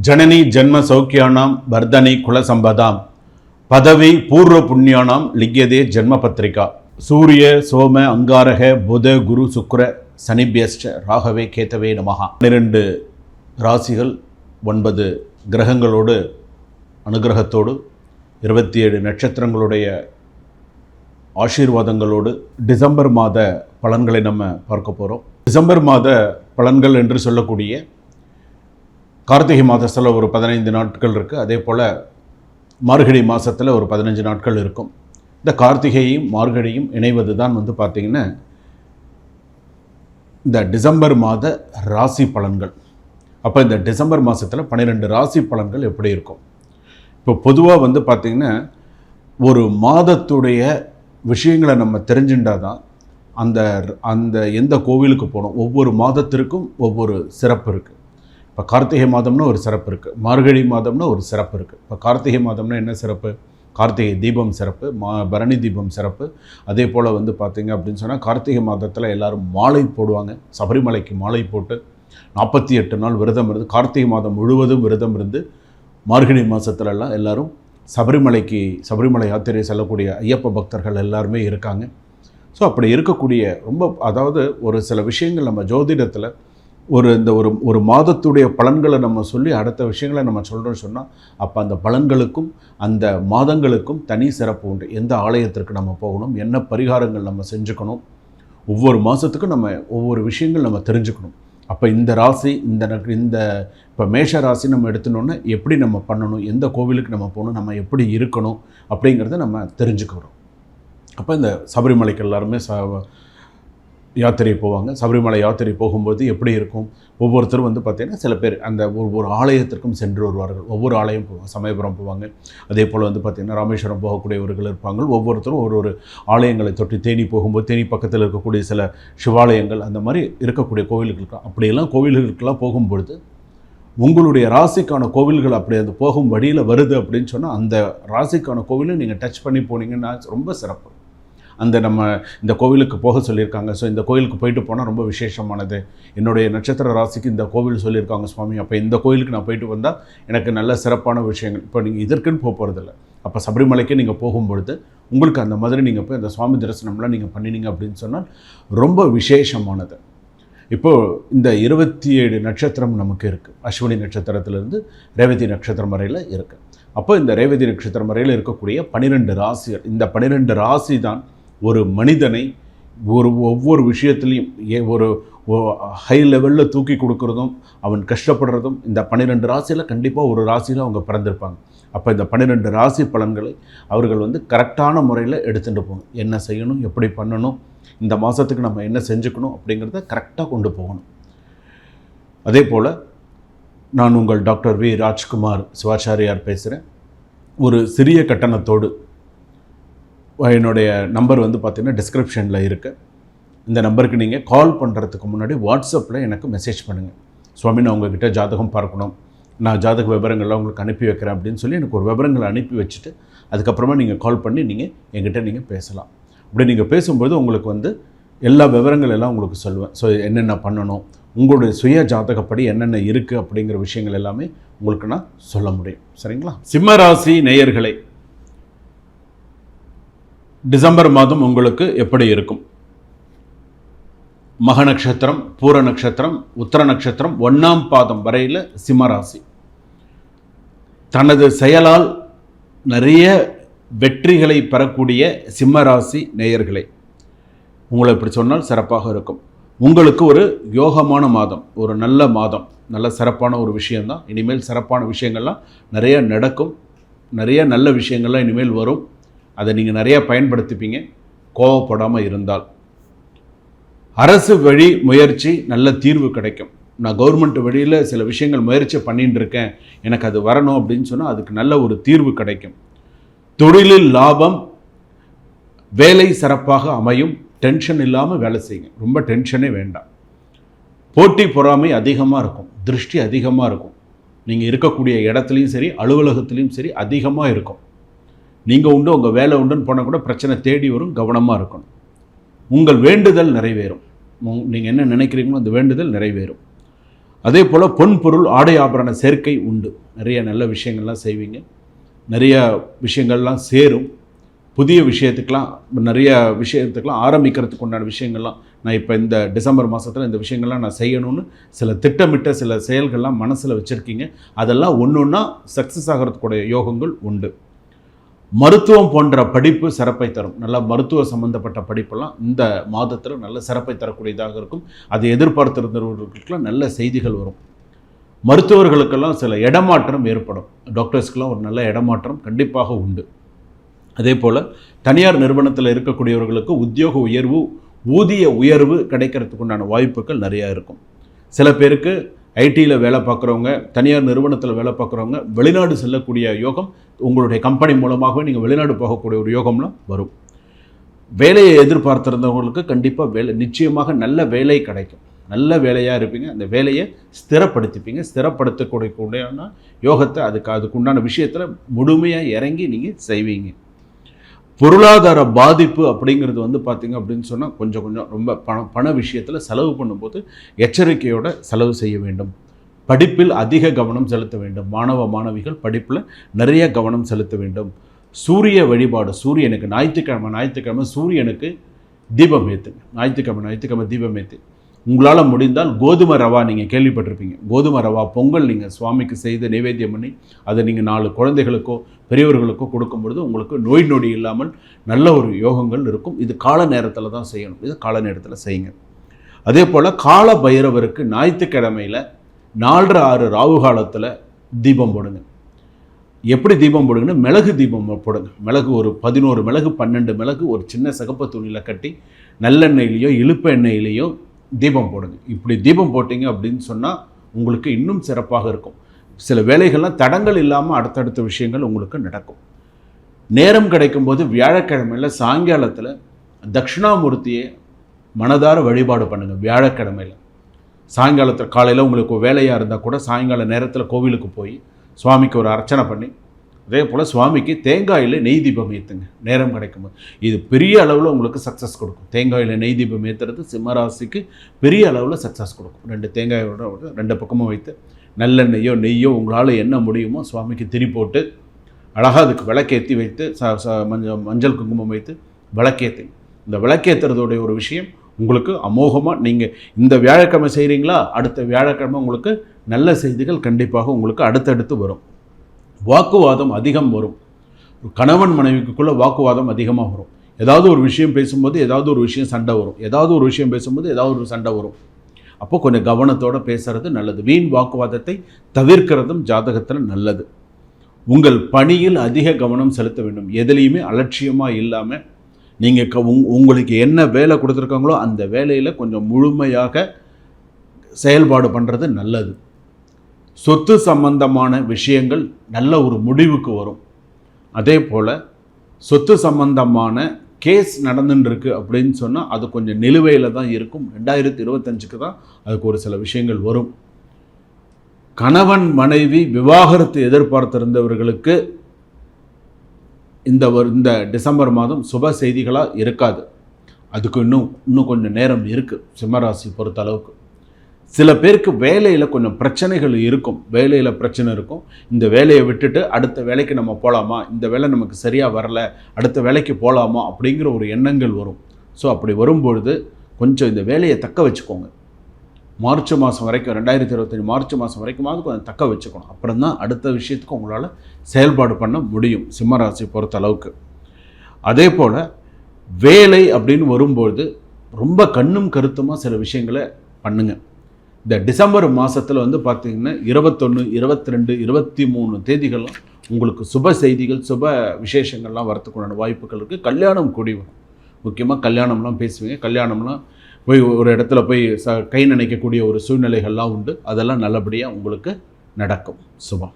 ஜனனி ஜன்ம சௌக்கியானாம் வர்தனி குலசம்பதாம் பதவி பூர்வ புண்ணியானாம் லிக்யதே ஜன்ம பத்திரிகா. சூரிய சோம அங்காரக புத குரு சுக்ர சனிபியஸ்ட ராகவே கேத்தவே நமஹா. 12 ராசிகள் 9 கிரகங்களோடு அனுகிரகத்தோடு 27 நட்சத்திரங்களுடைய ஆசீர்வாதங்களோடு டிசம்பர் மாத பலன்களை நம்ம பார்க்க போகிறோம். டிசம்பர் மாத பலன்கள் என்று சொல்லக்கூடிய கார்த்திகை மாதத்தில் ஒரு 15 நாட்கள் இருக்குது. அதே போல் மார்கழி மாதத்தில் ஒரு 15 நாட்கள் இருக்கும். இந்த கார்த்திகையும் மார்கழியும் இணைவது தான் பார்த்திங்கன்னா இந்த டிசம்பர் மாத ராசி பலன்கள். அப்போ இந்த டிசம்பர் மாதத்தில் 12 ராசி பலன்கள் எப்படி இருக்கும்? இப்போ பொதுவாக பார்த்திங்கன்னா ஒரு மாதத்துடைய விஷயங்களை நம்ம தெரிஞ்சுட்டால் தான் அந்த எந்த கோவிலுக்கு போகணும், ஒவ்வொரு மாதத்திற்கும் ஒவ்வொரு சிறப்பு இருக்குது. இப்போ கார்த்திகை மாதம்னா ஒரு சிறப்பு இருக்குது, மார்கழி மாதம்னா ஒரு சிறப்பு இருக்குது. இப்போ கார்த்திகை மாதம்னா என்ன சிறப்பு? கார்த்திகை தீபம் சிறப்பு, பரணி தீபம் சிறப்பு. அதே போல் பார்த்திங்க அப்படின்னு சொன்னால் கார்த்திகை மாதத்தில் எல்லோரும் மாலை போடுவாங்க. சபரிமலைக்கு மாலை போட்டு 48 நாள் விரதம் இருந்து கார்த்திகை மாதம் முழுவதும் விரதம் இருந்து மார்கழி மாதத்துலலாம் எல்லோரும் சபரிமலை யாத்திரை செல்லக்கூடிய ஐயப்ப பக்தர்கள் எல்லாருமே இருக்காங்க. ஸோ அப்படி இருக்கக்கூடிய அதாவது ஒரு சில விஷயங்கள் நம்ம ஜோதிடத்தில் ஒரு மாதத்துடைய பலன்களை நம்ம சொல்லி அடுத்த விஷயங்களை நம்ம சொல்கிறோன்னு சொன்னால் அப்போ அந்த பலன்களுக்கும் அந்த மாதங்களுக்கும் தனி சிறப்பு உண்டு. எந்த ஆலயத்திற்கு நம்ம போகணும், என்ன பரிகாரங்கள் நம்ம செஞ்சுக்கணும், ஒவ்வொரு மாதத்துக்கும் நம்ம ஒவ்வொரு விஷயங்கள் நம்ம தெரிஞ்சுக்கணும். அப்போ இந்த ராசி இந்த இப்போ மேஷ ராசி நம்ம எடுத்துனோன்னா எப்படி நம்ம பண்ணணும், எந்த கோவிலுக்கு நம்ம போகணும், நம்ம எப்படி இருக்கணும் அப்படிங்கிறத நம்ம தெரிஞ்சுக்கிறோம். அப்போ இந்த சபரிமலைக்கு எல்லாருமே யாத்திரை போவாங்க. சபரிமலை யாத்திரை போகும்போது எப்படி இருக்கும்? ஒவ்வொருத்தரும் பார்த்திங்கன்னா சில பேர் அந்த ஒவ்வொரு ஆலயத்திற்கும் சென்று வருவார்கள். ஒவ்வொரு ஆலயம் போவாங்க. சமயபுரம் போவாங்க. அதே போல் பார்த்திங்கன்னா ராமேஸ்வரம் போகக்கூடியவர்கள் இருப்பாங்க. ஒவ்வொருத்தரும் ஒரு ஆலயங்களை தொட்டு தேனி போகும்போது தேனி பக்கத்தில் இருக்கக்கூடிய சில சிவாலயங்கள் அந்த மாதிரி இருக்கக்கூடிய கோவில்களுக்கு அப்படியெல்லாம் கோவில்களுக்கெல்லாம் போகும்பொழுது உங்களுடைய ராசிக்கான கோவில்கள் அப்படி அது போகும் வழியில் வருது அப்படின்னு சொன்னால் அந்த ராசிக்கான கோவிலை நீங்கள் டச் பண்ணி போனீங்கன்னா ரொம்ப சிறப்பு. இந்த கோவிலுக்கு போக சொல்லியிருக்காங்க, ஸோ இந்த கோவிலுக்கு போயிட்டு போனால் ரொம்ப விசேஷமானது, என்னுடைய நட்சத்திர ராசிக்கு இந்த கோவில் சொல்லியிருக்காங்க சுவாமி, அப்போ இந்த கோவிலுக்கு நான் போயிட்டு வந்தால் எனக்கு நல்ல சிறப்பான விஷயங்கள். இப்போ நீங்கள் இதற்குன்னு போகிறதில்ல. அப்போ சபரிமலைக்கு நீங்கள் போகும்பொழுது உங்களுக்கு அந்த மாதிரி நீங்கள் போய் அந்த சுவாமி தரிசனம்லாம் நீங்கள் பண்ணினீங்க அப்படின்னு சொன்னால் ரொம்ப விசேஷமானது. இப்போது இந்த 27 நட்சத்திரம் நமக்கு இருக்குது. அஸ்வினி நட்சத்திரத்திலிருந்து ரேவதி நட்சத்திரம் வரையில் இருக்குது. அப்போ இந்த ரேவதி நட்சத்திரம் வரையில் இருக்கக்கூடிய 12 ராசிகள், இந்த 12 ராசி தான் ஒரு மனிதனை ஒவ்வொரு விஷயத்துலையும் ஒரு ஹை லெவலில் தூக்கி கொடுக்குறதும் அவன் கஷ்டப்படுறதும் இந்த 12 ராசியில் கண்டிப்பாக ஒரு ராசியில் அவங்க பிறந்திருப்பாங்க. அப்போ இந்த 12 ராசி பலன்களை அவர்கள் கரெக்டான முறையில் எடுத்துகிட்டு போகணும். என்ன செய்யணும், எப்படி பண்ணணும், இந்த மாதத்துக்கு நம்ம என்ன செஞ்சுக்கணும் அப்படிங்கிறத கரெக்டாக கொண்டு போகணும். அதே போல் நான் உங்கள் டாக்டர் வி ராஜ்குமார் சிவாச்சாரியார் பேசுகிறேன். ஒரு சிறிய கட்டணத்தோடு என்னுடைய நம்பர் பார்த்திங்கன்னா டிஸ்கிரிப்ஷனில் இருக்குது. இந்த நம்பருக்கு நீங்கள் கால் பண்ணுறதுக்கு முன்னாடி வாட்ஸ்அப்பில் எனக்கு மெசேஜ் பண்ணுங்கள். சுவாமி, நான் உங்கள்கிட்ட ஜாதகம் பார்க்கணும், நான் ஜாதக விவரங்கள்லாம் உங்களுக்கு அனுப்பி வைக்கிறேன் அப்படின்னு சொல்லி எனக்கு ஒரு விவரங்களை அனுப்பி வச்சுட்டு அதுக்கப்புறமா நீங்கள் கால் பண்ணி நீங்கள் என்கிட்ட நீங்கள் பேசலாம். அப்படி நீங்கள் பேசும்போது உங்களுக்கு எல்லா விவரங்கள் எல்லாம் உங்களுக்கு சொல்லுவேன். ஸோ என்னென்ன பண்ணணும், உங்களுடைய சுய ஜாதகப்படி என்னென்ன இருக்குது அப்படிங்கிற விஷயங்கள் எல்லாமே உங்களுக்கு நான் சொல்ல முடியும். சரிங்களா? சிம்மராசி நேயர்களை, டிசம்பர் மாதம் உங்களுக்கு எப்படி இருக்கும்? மக நட்சத்திரம், பூர நட்சத்திரம், உத்தர நட்சத்திரம் 1ஆம் பாதம் வரையில் சிம்மராசி தனது செயலால் நிறைய வெற்றிகளை பெறக்கூடிய சிம்மராசி நேயர்களை, உங்களை இப்படி சொன்னால் சிறப்பாக இருக்கும். உங்களுக்கு ஒரு யோகமான மாதம், ஒரு நல்ல மாதம், நல்ல சிறப்பான ஒரு விஷயந்தான். இனிமேல் சிறப்பான விஷயங்கள்லாம் நிறைய நடக்கும், நிறைய நல்ல விஷயங்கள்லாம் இனிமேல் வரும். அதை நீங்கள் நிறையா பயன்படுத்திப்பீங்க கோவப்படாமல் இருந்தால். அரசு வழி முயற்சி நல்ல தீர்வு கிடைக்கும். நான் கவர்மெண்ட் வழியில் சில விஷயங்கள் முயற்சி பண்ணிட்டு இருக்கேன், எனக்கு அது வரணும் அப்படின்னு சொன்னால் அதுக்கு நல்ல ஒரு தீர்வு கிடைக்கும். தொழிலில் லாபம், வேலை சிறப்பாக அமையும். டென்ஷன் இல்லாமல் வேலை செய்யுங்க, ரொம்ப டென்ஷனே வேண்டாம். போட்டி பொறாமை அதிகமாக இருக்கும், திருஷ்டி அதிகமாக இருக்கும். நீங்கள் இருக்கக்கூடிய இடத்துலையும் சரி அலுவலகத்துலேயும் சரி அதிகமாக இருக்கும். நீங்கள் உண்டு உங்கள் வேலை உண்டுன்னு போனால் கூட பிரச்சனை தேடி வரும், கவனமாக இருக்கணும். உங்கள் வேண்டுதல் நிறைவேறும். நீங்கள் என்ன நினைக்கிறீங்களோ அந்த வேண்டுதல் நிறைவேறும். அதே போல் பொன் பொருள் ஆடை ஆபரண சேர்க்கை உண்டு. நிறைய நல்ல விஷயங்கள்லாம் செய்வீங்க, நிறைய விஷயங்கள்லாம் சேரும். புதிய விஷயத்துக்கெலாம் நிறைய விஷயத்துக்கெலாம் ஆரம்பிக்கிறதுக்கு உண்டான விஷயங்கள்லாம் நான் இப்போ இந்த டிசம்பர் மாதத்தில் இந்த விஷயங்கள்லாம் நான் செய்யணும்னு சில திட்டமிட்ட சில செயல்கள்லாம் மனசில் வச்சுருக்கீங்க. அதெல்லாம் ஒன்று ஒன்றா சக்ஸஸ் ஆகிறதுக்குடைய யோகங்கள் உண்டு. மருத்துவம் போன்ற படிப்பு சிறப்பை தரும். நல்ல மருத்துவ சம்பந்தப்பட்ட படிப்பெல்லாம் இந்த மாதத்தில் நல்ல சிறப்பை தரக்கூடியதாக இருக்கும். அதை எதிர்பார்த்திருந்தவர்களுக்கெல்லாம் நல்ல செய்திகள் வரும். மருத்துவர்களுக்கெல்லாம் சில இடமாற்றம் ஏற்படும். டாக்டர்ஸ்க்கெல்லாம் ஒரு நல்ல இடமாற்றம் கண்டிப்பாக உண்டு. அதே போல் தனியார் நிறுவனத்தில் இருக்கக்கூடியவர்களுக்கு உத்தியோக உயர்வு, ஊதிய உயர்வு கிடைக்கிறதுக்கு உண்டான வாய்ப்புகள் நிறையா இருக்கும். சில பேருக்கு ஐடியில் வேலை பார்க்குறவங்க, தனியார் நிறுவனத்தில் வேலை பார்க்குறவங்க வெளிநாடு செல்லக்கூடிய யோகம், உங்களுடைய கம்பெனி மூலமாகவே நீங்கள் வெளிநாடு போகக்கூடிய ஒரு யோகம்லாம் வரும். வேலையை எதிர்பார்த்திருந்தவங்களுக்கு கண்டிப்பாக நிச்சயமாக நல்ல வேலை கிடைக்கும். நல்ல வேலையாக இருப்பீங்க. அந்த வேலையை ஸ்திரப்படுத்திப்பீங்க. ஸ்திரப்படுத்தக்கூடிய யோகத்தை அதுக்குண்டான விஷயத்தில் முழுமையாக இறங்கி நீங்கள் செய்வீங்க. பொருளாதார பாதிப்பு அப்படிங்கிறது வந்து பார்த்திங்க அப்படின்னு சொன்னால் கொஞ்சம் ரொம்ப பண விஷயத்தில் செலவு பண்ணும்போது எச்சரிக்கையோடு செலவு செய்ய வேண்டும். படிப்பில் அதிக கவனம் செலுத்த வேண்டும். மாணவிகள் படிப்பில் நிறைய கவனம் செலுத்த வேண்டும். சூரிய வழிபாடு, சூரியனுக்கு ஞாயிற்றுக்கிழமை சூரியனுக்கு தீபம் ஏற்றுங்க. ஞாயிற்றுக்கிழமை தீபம் ஏற்று உங்களால் முடிந்தால் கோதுமை ரவா, நீங்கள் கேள்விப்பட்டிருப்பீங்க, கோதுமை ரவா பொங்கல் நீங்கள் சுவாமிக்கு செய்து நைவேத்தியம் பண்ணி அதை நீங்கள் 4 குழந்தைகளுக்கோ பெரியவர்களுக்கோ கொடுக்கும்பொழுது உங்களுக்கு நோய் நொடி இல்லாமல் நல்ல ஒரு யோகங்கள் இருக்கும். இது கால நேரத்தில் தான் செய்யணும். இது கால நேரத்தில் செய்யுங்க. அதே போல் கால பைரவருக்கு ஞாயிற்றுக்கிழமையில் 4:30 ராகு காலத்தில் தீபம் போடுங்க. எப்படி தீபம் போடுங்கன்னா, மிளகு தீபம் போடுங்க. மிளகு ஒரு 11 மிளகு 12 மிளகு ஒரு சின்ன சிகப்பு துணியில் கட்டி நல்லெண்ணெயிலையோ இழுப்பு எண்ணெயிலையோ தீபம் போடுங்க. இப்படி தீபம் போட்டிங்க அப்படின்னு சொன்னால் உங்களுக்கு இன்னும் சிறப்பாக இருக்கும். சில வேலைகள்லாம் தடங்கள் இல்லாமல் அடுத்தடுத்த விஷயங்கள் உங்களுக்கு நடக்கும். நேரம் கிடைக்கும்போது வியாழக்கிழமையில் சாயங்காலத்தில் தட்சிணாமூர்த்தியை மனதார வழிபாடு பண்ணுங்கள். வியாழக்கிழமையில் சாயங்காலத்தில், காலையில் உங்களுக்கு வேலையாக இருந்தால் கூட சாயங்கால நேரத்தில் கோவிலுக்கு போய் சுவாமிக்கு ஒரு அர்ச்சனை பண்ணி, அதே போல் சுவாமிக்கு தேங்காயில் நெய் தீபம் ஏற்றுங்க நேரம் கிடைக்கும்போது. இது பெரிய அளவில் உங்களுக்கு சக்ஸஸ் கொடுக்கும். தேங்காயில் நெய் தீபம் ஏற்றுறது சிம்மராசிக்கு பெரிய அளவில் சக்ஸஸ் கொடுக்கும். 2 தேங்காயோட 2 பக்கமும் வைத்து நல்லெண்ணெய்யோ நெய்யோ உங்களால் என்ன முடியுமோ சுவாமிக்கு திரி போட்டு அழகாக அதுக்கு விளக்கேற்றி வைத்து மஞ்சள் குங்குமம் வைத்து விளக்கேற்றுங்க. இந்த விளக்கேற்றுறதுடைய ஒரு விஷயம் உங்களுக்கு அமோகமாக, நீங்கள் இந்த வியாழக்கிழமை செய்கிறீங்களா, அடுத்த வியாழக்கிழமை உங்களுக்கு நல்ல செய்திகள் கண்டிப்பாக உங்களுக்கு அடுத்தடுத்து வரும். வாக்குவாதம் அதிகம் வரும். கணவன் மனைவிக்குள்ளே வாக்குவாதம் அதிகமாக வரும். ஏதாவது ஒரு விஷயம் பேசும்போது ஏதாவது ஒரு விஷயம் சண்டை வரும். ஏதாவது ஒரு விஷயம் பேசும்போது ஏதாவது ஒரு சண்டை வரும். அப்போ கொஞ்சம் கவனத்தோடு பேசுகிறது நல்லது. வீண் வாக்குவாதத்தை தவிர்க்கிறதும் ஜாதகத்தில் நல்லது. உங்கள் பணியில் அதிக கவனம் செலுத்த வேண்டும். எதுலேயுமே அலட்சியமாக இல்லாமல் நீங்கள் உங்களுக்கு என்ன வேலை கொடுத்துருக்காங்களோ அந்த வேலையில் கொஞ்சம் முழுமையாக செயல்பாடு பண்ணுறது நல்லது. சொத்து சம்பந்தமான விஷயங்கள் நல்ல ஒரு முடிவுக்கு வரும். அதே போல் சொத்து சம்பந்தமான கேஸ் நடந்துருக்கு அப்படின்னு சொன்னால் அது கொஞ்சம் நிலுவையில் தான் இருக்கும். 2025க்கு தான் அதுக்கு ஒரு சில விஷயங்கள் வரும். கணவன் மனைவி விவாகரத்து எதிர்பார்த்திருந்தவர்களுக்கு இந்த டிசம்பர் மாதம் சுப செய்திகளாக இருக்காது. அதுக்கு இன்னும் கொஞ்சம் நேரம் இருக்குது சிம்மராசி பொறுத்த அளவுக்கு. சில பேருக்கு வேலையில் கொஞ்சம் பிரச்சனைகள் இருக்கும். வேலையில் பிரச்சனை இருக்கும். இந்த வேலையை விட்டுட்டு அடுத்த வேலைக்கு நம்ம போகலாமா, இந்த வேலை நமக்கு சரியாக வரல, அடுத்த வேலைக்கு போகலாமா அப்படிங்கிற ஒரு எண்ணங்கள் வரும். ஸோ அப்படி வரும்பொழுது கொஞ்சம் இந்த வேலையை தக்க வச்சுக்கோங்க. மார்ச் மாதம் வரைக்கும், 2025 மார்ச் மாதம் வரைக்குமாவது கொஞ்சம் தக்க வச்சுக்கணும். அப்புறம் தான் அடுத்த விஷயத்துக்கு உங்களால் செயல்பாடு பண்ண முடியும் சிம்மராசி பொறுத்த அளவுக்கு. அதே போல் வேலை அப்படின்னு வரும்பொழுது ரொம்ப கண்ணும் கருத்துமாக சில விஷயங்களை பண்ணுங்கள். இந்த டிசம்பர் மாதத்தில் வந்து பார்த்திங்கன்னா 21, 22, 23 தேதிகள்லாம் உங்களுக்கு சுப செய்திகள், சுப விசேஷங்கள்லாம் வரத்துக்குண்டான வாய்ப்புகள் இருக்குது. கல்யாணம் கூடி வரும். முக்கியமாக கல்யாணம்லாம் பேசுவீங்க. கல்யாணம்லாம் போய் ஒரு இடத்துல போய் கை நினைக்கக்கூடிய ஒரு சூழ்நிலைகள்லாம் உண்டு. அதெல்லாம் நல்லபடியாக உங்களுக்கு நடக்கும். சுபம்.